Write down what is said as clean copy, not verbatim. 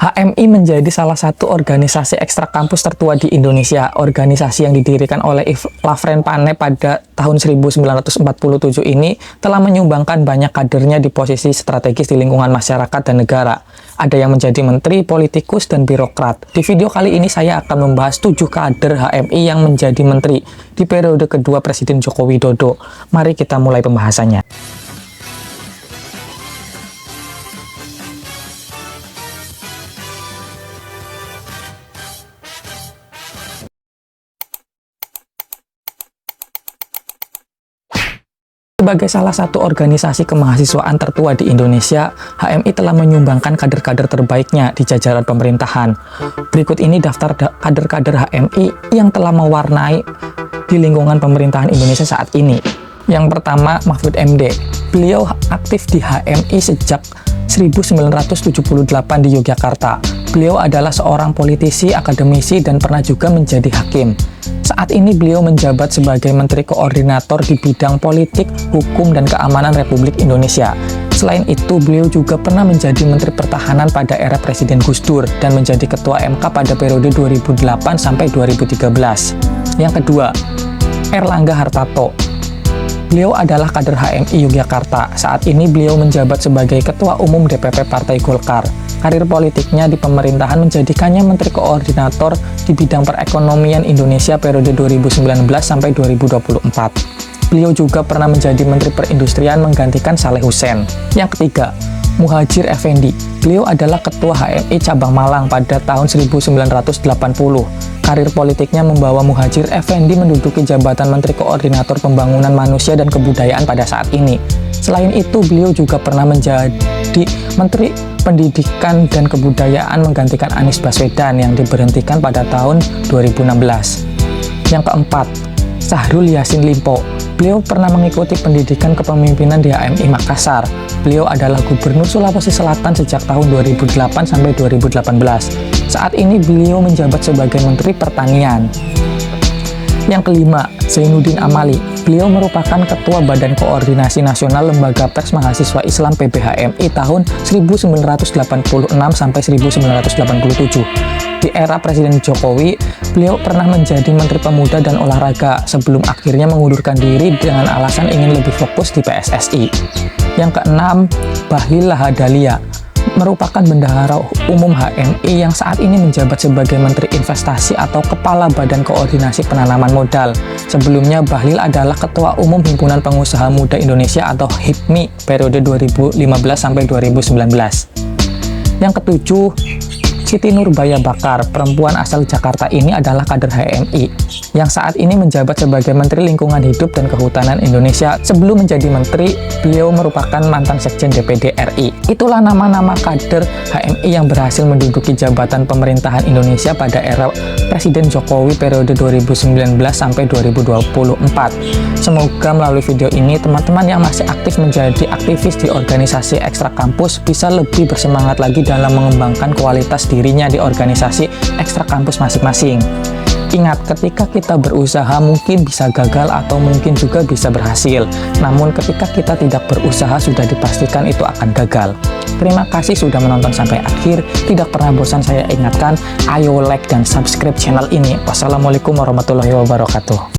HMI menjadi salah satu organisasi ekstra kampus tertua di Indonesia. Organisasi yang didirikan oleh Lafren Pane pada tahun 1947 ini telah menyumbangkan banyak kadernya di posisi strategis di lingkungan masyarakat dan negara. Ada yang menjadi menteri, politikus, dan birokrat. Di video kali ini saya akan membahas 7 kader HMI yang menjadi menteri di periode kedua Presiden Joko Widodo. Mari kita mulai pembahasannya. Sebagai salah satu organisasi kemahasiswaan tertua di Indonesia, HMI telah menyumbangkan kader-kader terbaiknya di jajaran pemerintahan. Berikut ini daftar kader-kader HMI yang telah mewarnai di lingkungan pemerintahan Indonesia saat ini. Yang pertama, Mahfud MD. Beliau aktif di HMI sejak 1978 di Yogyakarta. Beliau adalah seorang politisi, akademisi, dan pernah juga menjadi hakim. Saat ini beliau menjabat sebagai Menteri Koordinator di bidang politik, hukum, dan keamanan Republik Indonesia. Selain itu, beliau juga pernah menjadi Menteri Pertahanan pada era Presiden Gus Dur dan menjadi Ketua MK pada periode 2008 sampai 2013. Yang kedua, Erlangga Hartarto. Beliau adalah kader HMI Yogyakarta. Saat ini beliau menjabat sebagai Ketua Umum DPP Partai Golkar. Karir politiknya di pemerintahan menjadikannya Menteri Koordinator di bidang perekonomian Indonesia periode 2019 sampai 2024. Beliau juga pernah menjadi Menteri Perindustrian menggantikan Saleh Hussein. Yang ketiga, Muhadjir Effendi. Beliau adalah Ketua HMI Cabang Malang pada tahun 1980. Karir politiknya membawa Muhadjir Effendi menduduki jabatan Menteri Koordinator Pembangunan Manusia dan Kebudayaan pada saat ini. Selain itu, beliau juga pernah menjadi Menteri Pendidikan dan Kebudayaan menggantikan Anies Baswedan yang diberhentikan pada tahun 2016. Yang keempat, Syahrul Yassin Limpo. Beliau pernah mengikuti pendidikan kepemimpinan di HMI Makassar. Beliau adalah Gubernur Sulawesi Selatan sejak tahun 2008 sampai 2018. Saat ini beliau menjabat sebagai Menteri Pertanian. Yang kelima, Zainuddin Amali. Beliau merupakan Ketua Badan Koordinasi Nasional Lembaga Pers Mahasiswa Islam PBHMI tahun 1986 sampai 1987. Di era Presiden Jokowi, beliau pernah menjadi Menteri Pemuda dan Olahraga sebelum akhirnya mengundurkan diri dengan alasan ingin lebih fokus di PSSI. Yang keenam, Bahlil Lahadalia. Merupakan Bendahara Umum HMI yang saat ini menjabat sebagai Menteri Investasi atau Kepala Badan Koordinasi Penanaman Modal. Sebelumnya, Bahlil adalah Ketua Umum Himpunan Pengusaha Muda Indonesia atau HIPMI periode 2015 sampai 2019. Yang ketujuh, Siti Nurbaya Bakar. Perempuan asal Jakarta ini adalah kader HMI yang saat ini menjabat sebagai Menteri Lingkungan Hidup dan Kehutanan Indonesia. Sebelum menjadi menteri, beliau merupakan mantan Sekjen DPD RI. Itulah nama-nama kader HMI yang berhasil menduduki jabatan pemerintahan Indonesia pada era Presiden Jokowi periode 2019 sampai 2024. Semoga melalui video ini teman-teman yang masih aktif menjadi aktivis di organisasi ekstra kampus bisa lebih bersemangat lagi dalam mengembangkan kualitas dirinya di organisasi ekstra kampus masing-masing. Ingat, ketika kita berusaha mungkin bisa gagal atau mungkin juga bisa berhasil. Namun ketika kita tidak berusaha sudah dipastikan itu akan gagal. Terima kasih sudah menonton sampai akhir. Tidak pernah bosan saya ingatkan, ayo like dan subscribe channel ini. Wassalamualaikum warahmatullahi wabarakatuh.